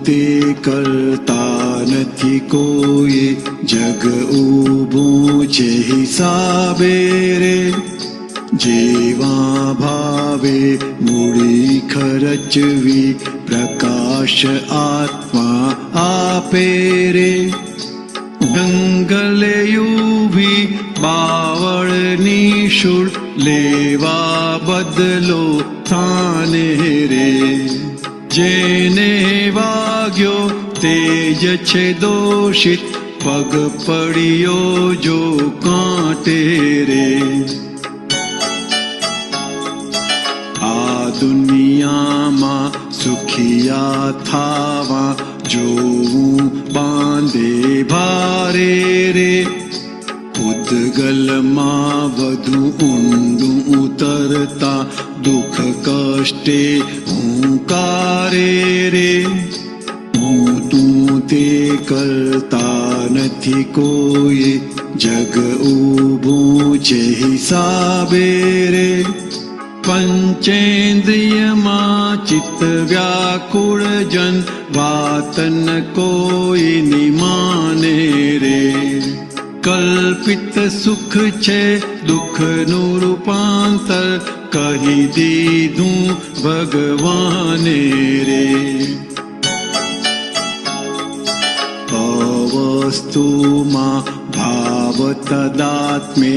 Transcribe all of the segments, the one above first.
તે કરતા નથી કોઈ, જગ ઊભું છે હિસાબે રે. જેવા ભાવે મૂડી ખર્ચવી, પ્રકાશ આત્મા આપે રે. જંગલે ઉભી બાવળની શૂળ, લેવા બદલો થાને રે. જેને વાગ્યો તેજ છે દોષિત, પગ પડ્યો જો કાંટે રે. આ દુનિયામાં સુખિયા થાવા, જોવું બાંધે ભારે રે. ઉદગલમાં વધુ ઊંડું ઉતરતા, દુઃખ કષ્ટે હુંકારે રે. હું તું તે કરતા નથી કોઈ, જગ ઊભું છે હિસાબે રે. પંચેન્દ્રિયમાં ચિત્ત વ્યાકુળ જન, વાત ન કોઈની માને રે. કલ્પિત સુખ છે દુઃખનું રૂપાંતર, કહી દીધું ભગવાને રે. અવસ્તુમાં ભાવ તદાત્મે,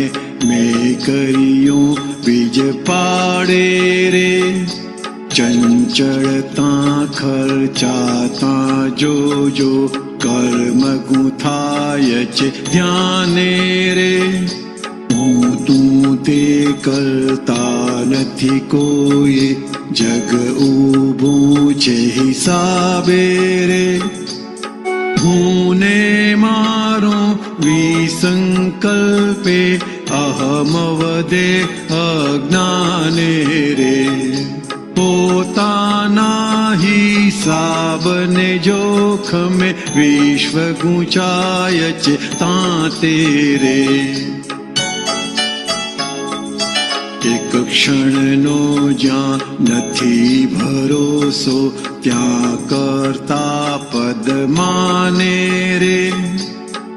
મેં કર્યું બીજ પાડે રે. ચંચળતા ખર્ચાતા જોજો, કર્મ ગુંથાય છે ધ્યાને રે. હું તું તે કરતા નથી કોઈ, જગ ઊભું છે હિસાબે રે. હું ને મારું વિસંકલ્પે, અહમ વધે અજ્ઞાને રે. પોતાના હિસાબને જોખમે, વિશ્વ ગુંચાય છે તાતે રે. એક ક્ષણનો જ્યાં નથી ભરોસો, ત્યાં કરતા પદ માને રે.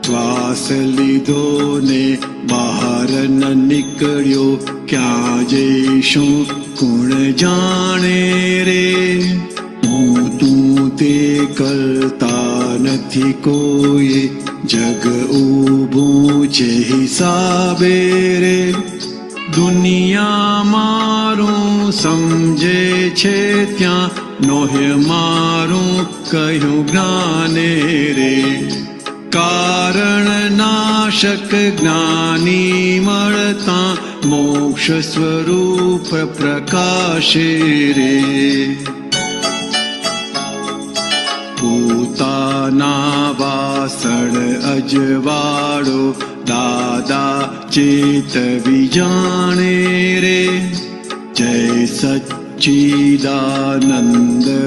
શ્વાસ લીધો ને બહાર ન નીકળ્યો, ક્યાં જઈશું કોણ જાણે રે. હું તું તે કરતા નથી કોઈ, જગ ઊભું છે હિસાબે રે. દુનિયા મારું સમજે છે ત્યાં, નોહ્ય મારું કહ્યું જ્ઞાને રે. કારણ નાશક જ્ઞાની મળતા, મોક્ષ સ્વરૂપ પ્રકાશે રે. પોતાના વાસણ અજવાળો, દાદા ચેતવી જાણે રે. જય સચ્ચિદાનંદ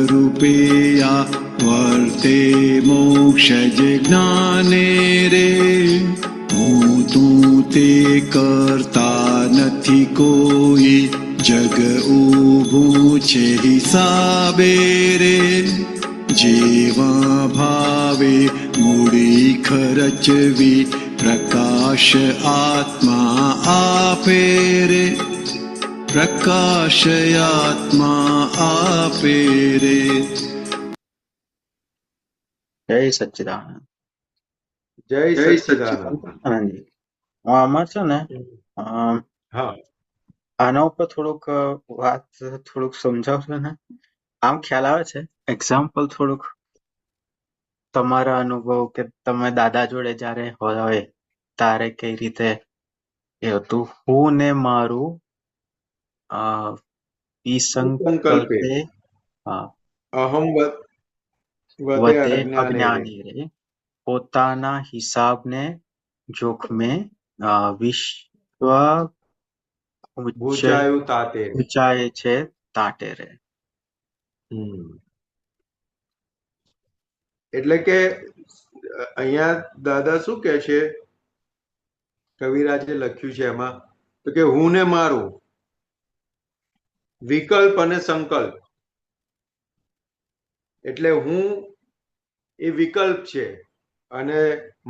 રૂપેયા, વર્તે મોક્ષ જ જ્ઞાને રે. હું તું તે કરતા નથી કોઈ, જગ ઊભું છે હિસાબે રે. જેવા ભાવે મૂડી ખર્ચવી, પ્રકાશ આત્મા આપે રે. પ્રકાશ આત્મા આપે રે. જય સચ્ચિદાનંદ. જય સચ્ચિદાનંદ. આનંદજી, હું આમાં છે ને આના ઉપર થોડુંક સમજાવશો ને? આમ ખ્યાલ આવે છે, એક્ઝામ્પલ થોડુંક તમારા અનુભવ, કે તમે દાદા જોડે જયારે હોય ત્યારે કઈ રીતે એ હતું. હું ને મારું વિસંકલ્પે અહમ વધે અજ્ઞાની રે. પોતાના હિસાબને જોખમે, વિશ્વ ઊંચાય છે તાટે રે. એટલે કે અહીંયા દાદા શું કે છે, કવિરાજે લખ્યું છે એમાં, તો કે હું ને મારું વિકલ્પ અને સંકલ્પ, એટલે હું એ વિકલ્પ છે અને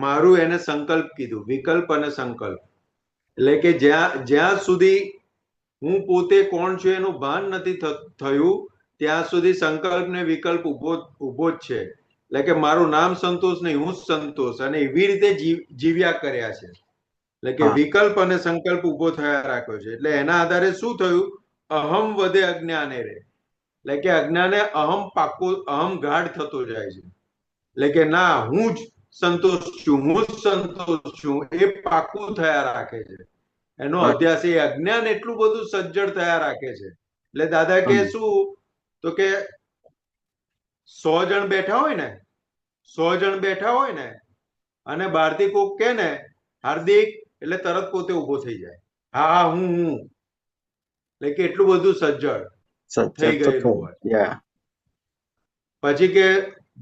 મારું એને સંકલ્પ કીધું. વિકલ્પ અને સંકલ્પ એટલે કે જ્યાં સુધી હું પોતે કોણ છું એનું ભાન નથી થયું ત્યાં સુધી સંકલ્પ ને વિકલ્પ ઉભો જ છે. એટલે કે મારું નામ સંતોષ નહીં, હું જ સંતોષ, અને એવી રીતે જીવ્યા કર્યા છે. એટલે કે હા વિકલ્પ અને સંકલ્પ ઉભો થયા રાખ્યો છે. એટલે એના આધારે શું થયું? અહમ વધે અજ્ઞાને રે. એટલે કે અજ્ઞાને અહમ ગાઢ થતો જાય છે. એટલે કે ના, હું જ સંતોષ છું, હું જ સંતોષ છું, એ પાકું થયા રાખે છે. એનો બરાબર. અધ્યાસ, એ અજ્ઞાન એટલું બધું સજ્જડ થયા રાખે છે. એટલે દાદા કે શું, તો કે 100 જણ બેઠા હોય ને, 100 જણ બેઠા હોય ને, અને બહારથી કોક કે ને હાર્દિક, એટલે તરત પોતે ઉભો થઈ જાય. હા હા, હું. એટલે કે એટલું બધું સજ્જડ થઈ સજ્જડ તો ગયેલું ખરું. હોય. યા પછી કે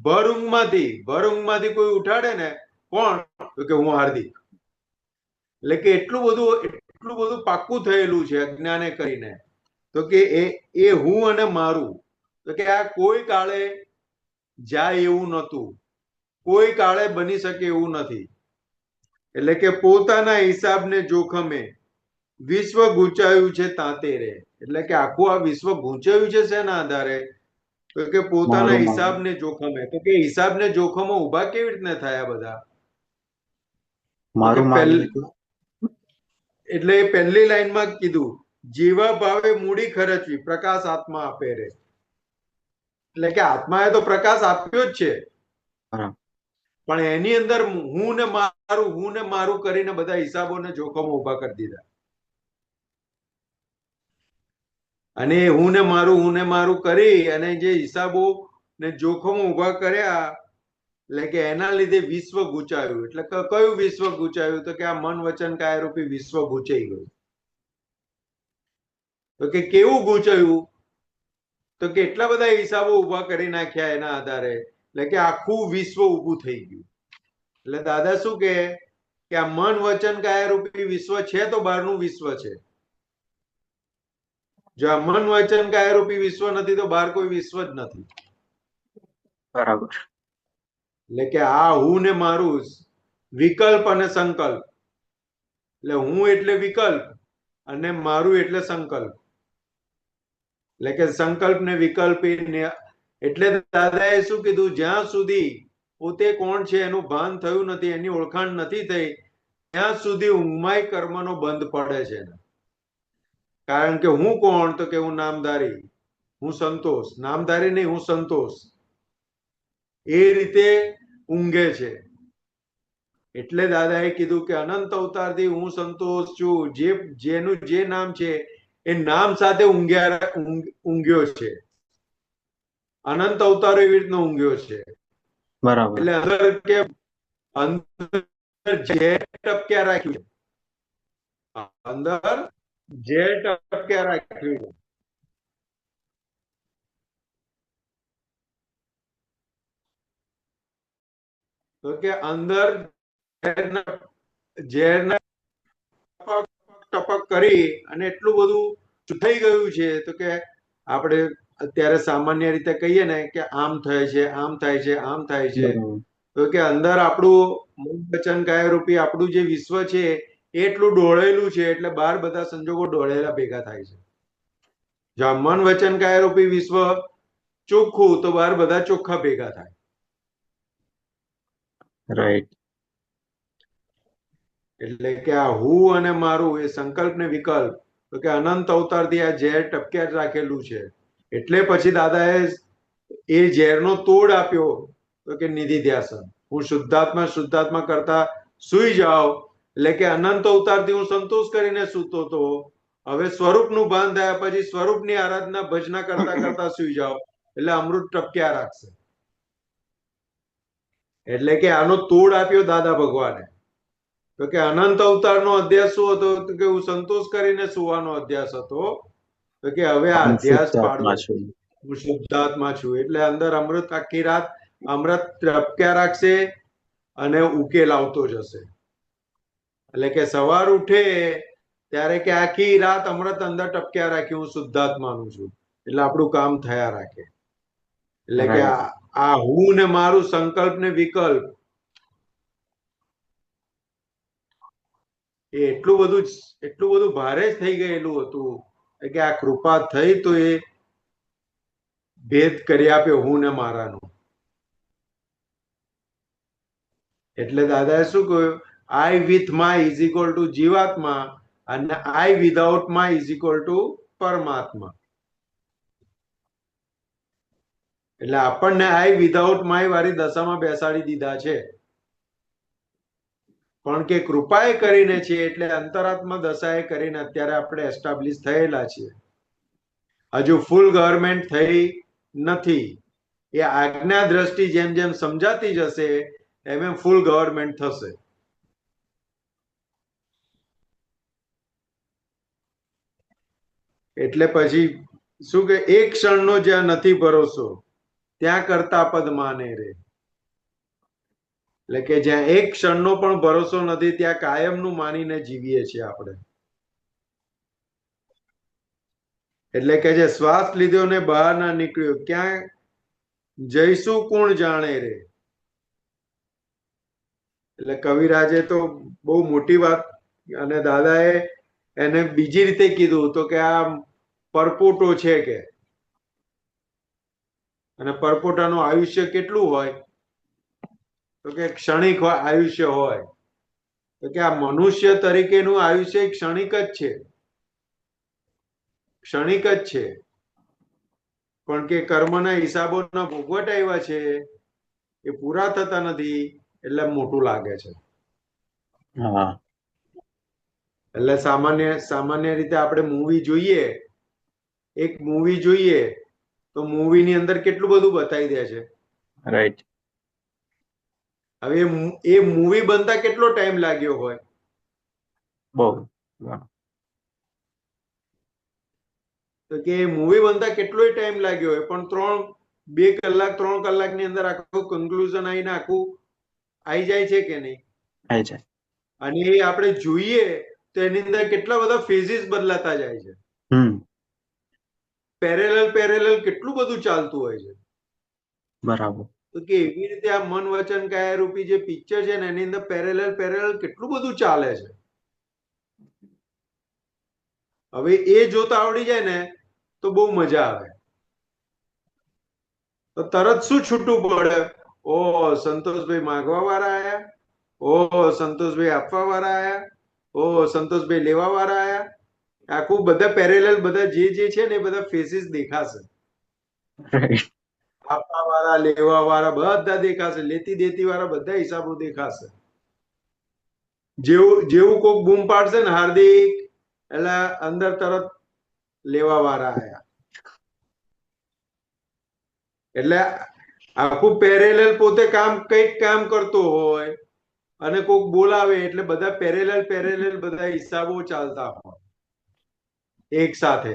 ભર ઊંઘમાંથી કોઈ ઉઠાડે ને, કોણ? તો કે હું હાર્દિક. એટલે કે એટલું બધું પાક્કું થયેલું છે અજ્ઞાને કરીને. તો કે એ હું અને મારું, તો કે આ કોઈ કાળે જાય એવું નહોતું, કોઈ કાળે બની શકે એવું નથી. એટલે કે પોતાના હિસાબને જોખમે વિશ્વ ગૂંચાયું છે તાતે રે. એટલે કે આખું આ વિશ્વ ગૂંચાયું છે શેના આધારે? તો કે પોતાના મારું મારું હિસાબને જોખમે. તો કે હિસાબને જોખમો ઉભા કેવી રીતના થયા બધા? તો કે મારું એટલે એટલે પહેલી લાઈનમાં કીધું, જીવા ભાવે મૂડી ખર્ચવી, પ્રકાશ આત્મા આપે રે. એટલે કે આત્માએ તો પ્રકાશ આપ્યો જ છે, બરાબર. પણ એની અંદર હું ને મારું કરીને બધા હિસાબો ને જોખમો ઉભા કરી દીધા. અને હું ને મારું કરી અને જે હિસાબો ને જોખમો ઉભા કર્યા, એટલે કે એના લીધે વિશ્વ ગૂંચાયું. એટલે કયું વિશ્વ ગૂંચાયું? તો કે આ મન વચન કાયા રૂપી વિશ્વ ગૂંચાઈ ગયું. તો કે કેવું ગૂંચાયું? તો કે એટલા બધા હિસાબો ઉભા કરી નાખ્યા એના આધારે, એટલે કે આખું વિશ્વ ઊભું થઈ ગયું. એટલે દાદા શું કે આ મન વચન કાયા રૂપી વિશ્વ છે તો બહારનું વિશ્વ છે. જો આ મન વચન કાયા રૂપી વિશ્વ નથી તો બહાર કોઈ વિશ્વ જ નથી. બરાબર. એટલે કે આ હું ને મારું, વિકલ્પ અને સંકલ્પ. એટલે હું એટલે વિકલ્પ અને મારું એટલે સંકલ્પ. એટલે કે સંકલ્પ ને વિકલ્પ એટલે દાદાએ શું કીધું? જ્યાં સુધી પોતે કોણ છે એનું ભાન થયું નથી, એની ઓળખાણ નથી થઈ, ત્યાં સુધી ઊંઘમાય કર્મનો બંધ પડે છે. કારણ કે હું કોણ? તો કે હું નામધારી, હું સંતોષ. નામધારી નહીં, હું સંતોષ. એ રીતે ઊંઘે છે. એટલે દાદાએ કીધું કે અનંત અવતારથી હું સંતોષ છું. જેનું જે નામ છે એ નામ સાથે ઊંઘ્યો છે. અનંત અવતારો એવી રીતનો ઊંઘ્યો છે. બરાબર. એટલે અંદર ઝેર ટપક્યા રાખ્યું છે. અંદર ઝેર ટપક્યા રાખ્યું છે. તો કે અંદર ઝેરના ટપક કરી અને એટલું બધું થઈ ગયું છે. તો કે આપણે અત્યારે સામાન્ય રીતે કહીએ ને કે આમ થાય છે, આમ થાય છે, આમ થાય છે. બરાબર. તો કે અંદર આપણું મન વચન કાયા રૂપી આપણું જે વિશ્વ છે એ એટલું ડોળેલું છે, એટલે બહાર બધા સંજોગો ડોળેલા ભેગા થાય છે. જો આ મન વચન કાયા રૂપી વિશ્વ ચોખ્ખું, તો બહાર બધા ચોખ્ખા ભેગા થાય. રાઈટ. એટલે કે આ હું અને મારું, એ સંકલ્પ ને વિકલ્પ, તો કે અનંત અવતારથી આ ઝેર ટપક્યા જ રાખેલું છે. એટલે પછી દાદાએ એ ઝેરનો તોડ આપ્યો. તો કે નિધિ ધ્યાસન, હું શુદ્ધાત્મા કરતા સુઈ જાઓ. એટલે કે અનંત અવતારથી હું સંતોષ કરીને સૂતો હતો, હવે સ્વરૂપનું ભાન થયા પછી સ્વરૂપની આરાધના ભજના કરતા કરતા સુઈ જાઓ, એટલે અમૃત ટપક્યા રાખશે. એટલે કે આનો તોડ આપ્યો દાદા ભગવાને. તો કે અનંત અવતારનો અધ્યાસ શું હતો? તો કે હું સંતોષ કરીને સુવાનો અધ્યાસ હતો. તો કે હવે આ અધ્યાસ પાડવો, હું શુદ્ધાત્મા છું. એટલે અંદર અમૃત આખી રાત અમૃત ટપક્યા રાખશે અને ઉકેલ આવતો જશે. એટલે કે સવાર ઉઠે ત્યારે કે આખી રાત અમૃત અંદર ટપક્યા રાખી, હું શુદ્ધાત્માનું છું. એટલે આપણું કામ થયા રાખે. એટલે કે રાઈટ. આ હું ને મારું સંકલ્પ ને વિકલ્પ એ એટલું બધું ભારે જ થઈ ગયેલું હતું કે આ કૃપા થઈ તો એ ભેદ કરી આપ્યો હું ને મારાનું. એટલે દાદાએ શું કહ્યું, I with my is equal to જીવાત્મા અને I without my is equal to પરમાત્મા. એટલે આપણને આઈ વિધાઉટ માય વાળી દશામાં બેસાડી દીધા છે. પણ કે કૃપાએ કરીને છે એટલે અંતરાત્મા દશાએ કરીને અત્યારે આપણે એસ્ટાબ્લિશ થયેલા છીએ. હજુ ફૂલ ગવર્મેન્ટ થઈ નથી. એ આજ્ઞા દ્રષ્ટિ જેમ જેમ સમજાતી જશે એમ એમ ફૂલ ગવર્મેન્ટ થશે. એટલે પછી શું કે એક ક્ષણનો જ્યાં નથી ભરોસો ત્યાં કરતા પદ માને રે. એટલે કે જ્યાં એક ક્ષણનો પણ ભરોસો નથી ત્યાં કાયમનું માનીને જીવીએ છીએ આપણે. એટલે કે જે શ્વાસ લીધો ને બહાર ના નીકળ્યો ક્યાં જઈશું કોણ જાણે રે. એટલે કવિરાજે તો બહુ મોટી વાત અને દાદાએ એને બીજી રીતે કીધું તો કે આ પરપોટો છે કે, અને પરપોટાનું આયુષ્ય કેટલું હોય તો કે ક્ષણિક આયુષ્ય હોય. તો કે આ મનુષ્ય તરીકેનું આયુષ્ય ક્ષણિક જ છે, ક્ષણિક જ છે. પણ કે કર્મના હિસાબોના ભોગવટ આવ્યા છે એ પૂરા થતા નથી એટલે મોટું લાગે છે. હા. એટલે સામાન્ય રીતે આપણે મૂવી જોઈએ, એક મૂવી જોઈએ તો મૂવીની અંદર કેટલું બધું બતાવી દે છે. રાઈટ. હવે એ મૂવી બનતા કેટલો ટાઈમ લાગ્યો હોય? બહુ. તો કે મૂવી બનતા કેટલો ટાઈમ લાગ્યો હોય પણ 2 કલાક 3 કલાકની અંદર આખું કન્ક્લુઝન આવીને આખું આવી જાય છે કે નહીં? આવી જાય. અને એ આપણે જોઈએ તો એની અંદર કેટલા બધા ફેઝિસ બદલાતા જાય છે. પેરેલલ કેટલું બધું ચાલતું હોય છે. બરાબર. તો કે એવી રીતે આ મન વચન કાયા રૂપી જે પિક્ચર છે ને એની અંદર પેરેલલ કેટલું બધું ચાલે છે. હવે એ જોતા આવડી જાય ને તો બહુ મજા આવે. તો તરત શું છૂટું પડે? ઓ સંતોષભાઈ માગવા વાળા આયા, ઓ સંતોષભાઈ આપવા વાળા આયા, ઓ સંતોષભાઈ લેવા વાળા આયા. આખું બધા પેરેલલ બધા જે છે ને એ બધા ફેસીસ દેખાશે. આપવા વાળા લેવા વાળા બધા દેખાશે, લેતી દેતી વાળા બધા હિસાબો દેખાશે. જેવું કોક બૂમ પાડશે ને હાર્દિક એટલે અંદર તરત લેવા વાળા આયા. એટલે આખું પેરેલલ પોતે કઈક કામ કરતો હોય અને કોક બોલાવે એટલે બધા પેરેલલ બધા હિસાબો ચાલતા હોય એક સાથે.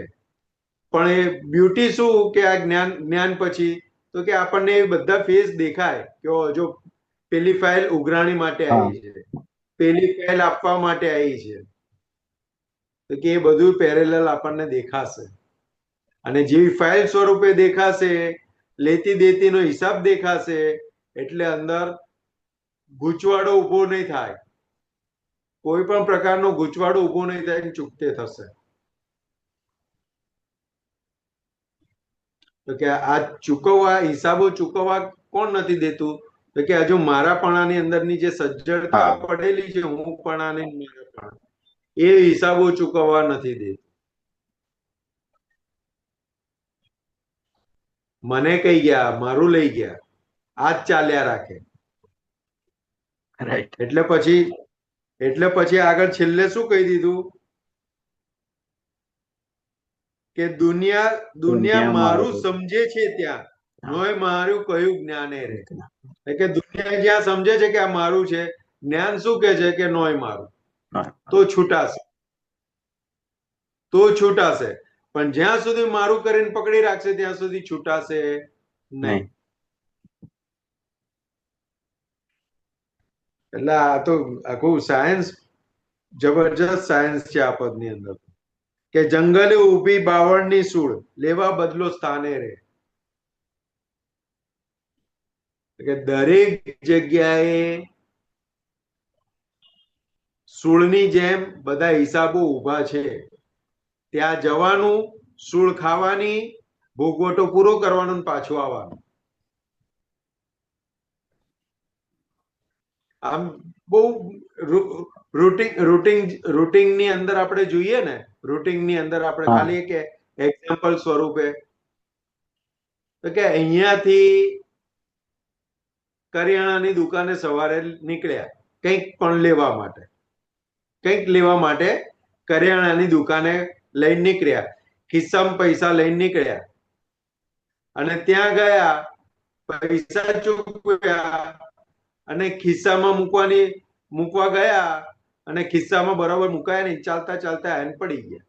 પણ એ બ્યુટી શું કે આ જ્ઞાન પછી તો કે આપણને એ બધા ફેસ દેખાય કે જો પેલી ફાઇલ ઉઘરાણી માટે આવી છે, પેલી ફાઇલ આપવા માટે આવી છે. તો કે એ બધું પેરેલલ આપણને દેખાશે. અને જેવી ફાઇલ સ્વરૂપે દેખાશે, લેતી દેતીનો હિસાબ દેખાશે એટલે અંદર ગૂંચવાડો ઉભો નહીં થાય. કોઈ પણ પ્રકારનો ગૂંચવાડો ઉભો નહીં થાય, ચૂકતે થશે. તો કે આ હિસાબો ચૂકવવા કોણ નથી દેતું? તો કે હજુ મારાપણાની અંદરની જે સજ્જડતા પડેલી છે, હું પણાની મારાપણા, એ હિસાબો ચૂકવવા નથી દેતું. મને કહી ગયા, મારું લઈ ગયા, આ જ ચાલ્યા રાખે. રાઈટ. એટલે પછી આગળ છેલ્લે શું કહી દીધું કે દુનિયા મારું સમજે છે ત્યાં નોય મારું કયું જ્ઞાને રે. એટલે કે દુનિયા જ્યાં સમજે છે કે આ મારું છે, જ્ઞાન શું કે છે કે નોય મારું, તો છૂટાશે. પણ જ્યાં સુધી મારું કરીને પકડી રાખશે ત્યાં સુધી છૂટાશે નહીં. એટલે આ તો આખું સાયન્સ, જબરજસ્ત સાયન્સ છે આ પદની અંદર. કે જંગલે ઊભી બાવળની સૂળ લેવા બદલો સ્થાને રે. કે દરેક જગ્યાએ સૂળની જેમ બધા હિસાબો ઊભા છે. ત્યાં જવાનું, સૂળ ખાવાની, ભોગવટો પૂરો કરવાનો ને પાછું આવવાનું. આમ બહુ રૂટિંગ ની અંદર આપણે જોઈએ ને, રૂટિંગ ની અંદર આપણે હા ખાલી એક એક્ઝામ્પલ સ્વરૂપે તો કે અહીંયાથી કરિયાણાની દુકાને સવારે નીકળ્યા કંઈક પણ લેવા માટે, કંઈક લેવા માટે કરિયાણાની દુકાને લઈને નીકળ્યા, ખિસ્સામાં પૈસા લઈને નીકળ્યા અને ત્યાં ગયા, પૈસા ચૂકવ્યા અને ખિસ્સામાં મૂકવા ગયા અને ખિસ્સામાં બરાબર મુકાયા નહીં, ચાલતા ચાલતા આવીને પડી ગયા.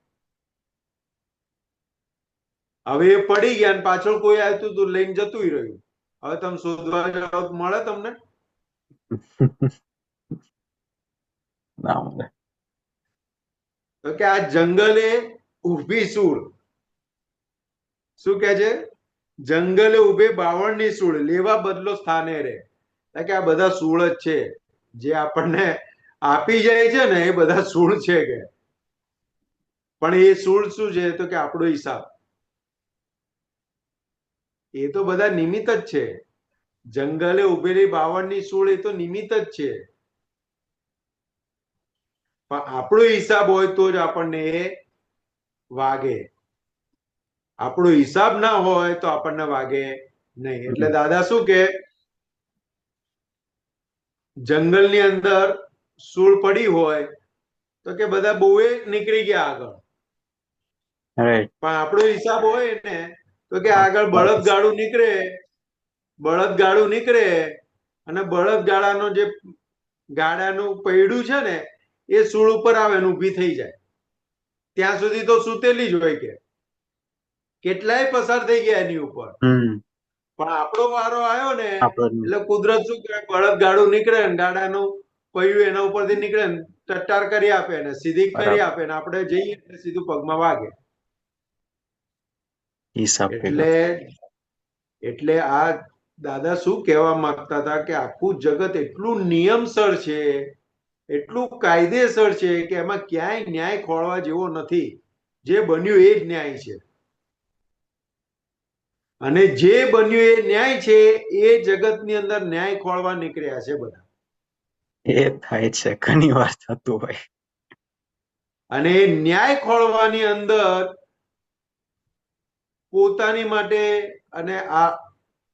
હવે એ પડી ગયા અને પાછળ કોઈ આવતું તું લઈને જતું રહ્યું. હવે તમે શોધવા જાઓ તો મળે તમને? ના મળે. તો કે આ જંગલે ઊભી સૂળ, શું કે છે? જંગલે ઉભે બાવળની સૂળ, લેવા બદલો સ્થાને રે. કે આ બધા સૂળ જ છે, જે આપણને આપી જાય છે ને એ બધા સૂળ છે કે. પણ એ સૂળ શું છે? તો કે આપણો હિસાબ. એ તો બધા નિમિત્ત જ છે. જંગલે ઉભેલી બાવળની સૂળ એ તો નિમિત્ત જ છે. પણ આપણો હિસાબ હોય તો જ આપણને એ વાગે. આપણો હિસાબ ના હોય તો આપણને વાગે નહીં. એટલે દાદા શું કે જંગલની અંદર સૂળ પડી હોય તો કે બધા બહુએ નીકળી ગયા આગળ, રાઈટ. પણ આપણો હિસાબ હોય ને તો કે આગળ બળદગાડું નીકળે, બળદગાડું નીકળે અને બળદગાડાનો જે ગાડાનું પૈડું છે ને એ સૂળ ઉપર આવે ને ઊભી થઈ જાય. ત્યાં સુધી તો સુતેલી જ હોય કે કેટલાય પસાર થઈ ગયા એની ઉપર. પણ આપણો વારો આવ્યો ને એટલે કુદરત શું કરે, બળદગાડું નીકળે ને ગાડાનું પૈયું એના ઉપરથી નીકળે ને ટટ્ટાર કરી આપે ને સીધી કરી આપે ને આપણે જઈએ એટલે સીધું પગમાં વાગે. એટલે એટલે આ દાદા શું કહેવા માંગતા હતા કે આખું જગત એટલું નિયમસર છે, એટલું કાયદેસર છે કે એમાં ક્યાંય ન્યાય ખોળવા જેવો નથી. જે બન્યું એ જ ન્યાય છે અને જે બન્યું એ ન્યાય છે. એ જગતની અંદર ન્યાય ખોળવા નીકળ્યા છે બધા. એ થાય છે, ઘણી વાર થતું હોય. અને એ ન્યાય ખોળવાની અંદર પોતાની માટે અને આ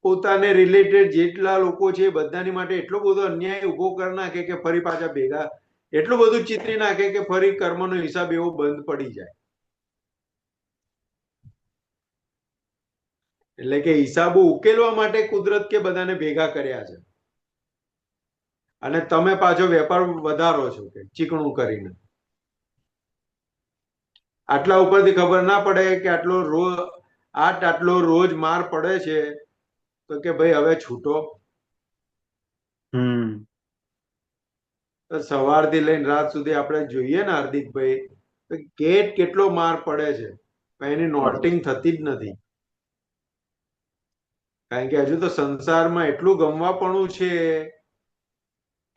પોતાને રિલેટેડ જેટલા લોકો છે બધાની માટે એટલો બધો અન્યાય ઉભો કરી નાખે કે ફરી પાછા ભેગા, એટલું બધું ચિતરી નાખે કે ફરી કર્મનો હિસાબ એવો બંધ પડી જાય. એટલે કે હિસાબો ઉકેલવા માટે કુદરત કે બધાને ભેગા કર્યા છે અને તમે પાછો વેપાર વધારો છો કે ચીકણું કરીને. આટલા ઉપરથી ખબર ના પડે કે આટલો રોજ માર પડે છે તો કે ભાઈ હવે છૂટો. સવારથી લઈને રાત સુધી આપણે જોઈએ ને હાર્દિકભાઈ, કેટલો માર પડે છે પણ એની નોટિંગ થતી જ નથી. કારણ કે હજુ તો સંસારમાં એટલું ગમવાપણું છે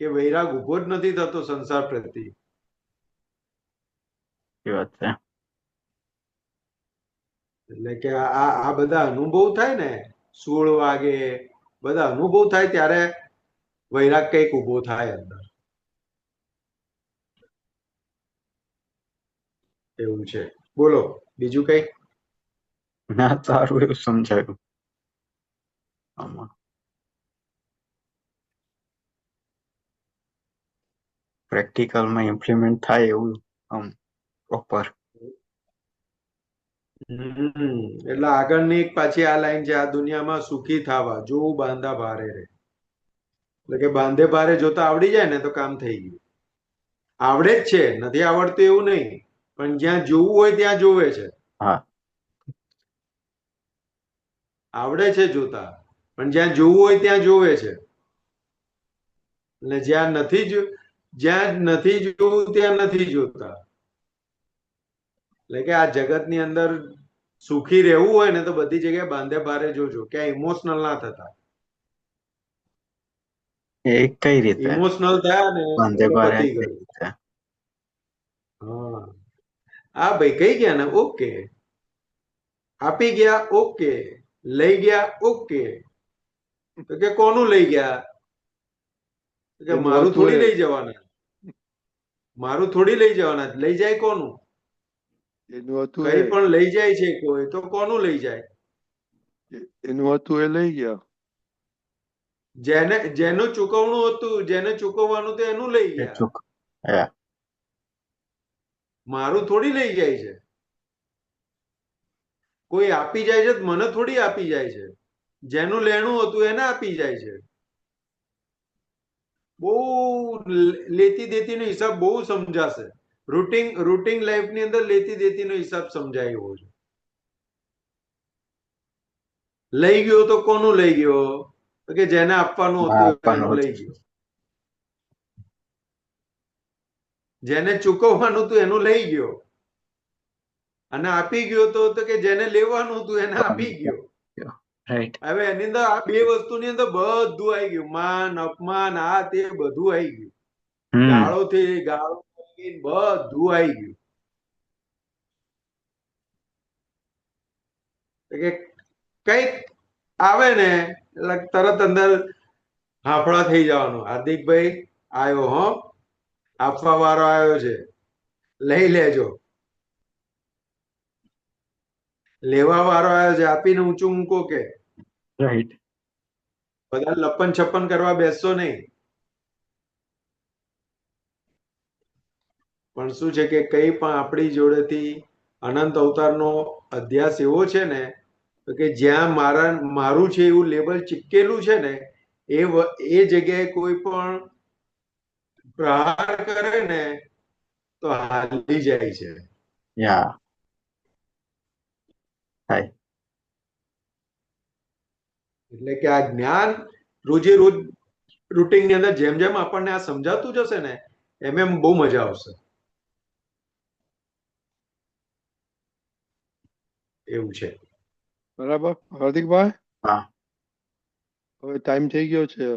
કે વૈરાગ ઉભો જ નથી થતો સંસાર પ્રત્યે. એટલે કે આ બધા અનુભવ થાય ને, સૂળ વાગે, બધા અનુભવ થાય ત્યારે વૈરાગ કઈક ઉભો થાય અંદર. એવું છે. બોલો બીજું કઈ? ના, સારું એવું સમજાયું આમાં. પ્રેક્ટિકલમાં ઇમ્પ્લિમેન્ટ થાય એવું આમ પ્રોપર. એટલે આગળની એક પાછી આ લાઈન છે, આ દુનિયામાં સુખી થવા જોવું બાંધા ભારે રે. એટલે કે બાંધે ભારે જોતા આવડી જાય ને તો કામ થઈ ગયું. આવડે જ છે, નથી આવડતું એવું નહીં, પણ જ્યાં જોવું હોય ત્યાં જોવે છે. હા, આવડે છે જોતા, પણ જ્યાં જોવું હોય ત્યાં જોવે છે. એટલે જ્યાં નથી જોવું ત્યાં નથી જોતા. એટલે કે આ જગતની અંદર સુખી રહેવું હોય ને તો બધી જગ્યાએ બાંધે ભારે જોજો, ક્યાં ઇમોશનલ ના થતા. એ કઈ રીતે ઇમોશનલ થયા ને બાંધે એટલે કરે પતી કઈ ગયું. રીતે? હા, આ ભાઈ કઈ ગયા ને ઓકે, આપી ગયા ઓકે, લઈ ગયા ઓકે. તો કે કોનું લઈ ગયા? તો કે એનું મારું હતું થોડી એ લઈ જવાના, મારું થોડી લઈ જવાના, લઈ જાય કોનું? એનું હતું કઈ એ પણ લઈ જાય છે કોઈ તો કોનું લઈ જાય? એનું હતું એ લઈ ગયા. જેનું ચૂકવણું હતું, જેને ચૂકવવાનું હતું એનું લઈ એ ગયા. ચૂક yeah. મારું થોડી લઈ જાય છે. કોઈ આપી જાય છે તો મને થોડી આપી જાય છે. જેનું લેણું હતું એને આપી જાય છે. બહુ લેતી દેતી નો હિસાબ બહુ સમજાશે. રૂટિંગ લાઈફ ની અંદર લેતી દેતી નો હિસાબ સમજાય એવો છે. લઈ ગયો તો કોનું લઈ ગયો? તો કે જેને આપવાનું હતું આપવાનું એનું લઈ હતું. ગયો. જેને ચૂકવવાનું હતું એનું લઈ ગયો. અને આપી ગયો તો કે જેને લેવાનું હતું એને આપી ગયો. રાઈટ. હવે એની અંદર આ બે વસ્તુની અંદર બધું આવી ગયું. માન, અપમાન, આ તે બધું આવી ગયું. ગાળોથી ગાળો બધું આવી ગયું. કે કઈક આવે ને એટલે તરત અંદર હાફળા થઈ જવાનું. હાર્દિકભાઈ આવ્યો હો, આપવા વાળો આવ્યો છે, લઈ લેજો. લેવા વાળો આવ્યો છે, આપીને ઊંચું મૂકો કે. રાઈટ. બધા લપન છપ્પન કરવા બેસશો નહીં. પણ શું છે કે કઈ પણ આપણી જોડેથી અનંત અવતારનો અધ્યાસ એવો છે ને કે જ્યાં મારું છે એવું લેબલ ચીપકેલું છે ને એ જગ્યાએ કોઈ પણ પ્રહાર કરે ને તો હાલી જાય છે. યા હાય. એટલે કે આ જ્ઞાન રોજે રોજ રૂટિનની અંદર જેમ જેમ આપણને આ સમજાતું જશે ને એમ એમ બહુ મજા આવશે. એવું છે. બરાબર હાર્દિકભાઈ, હા. હવે ટાઈમ થઈ ગયો છે.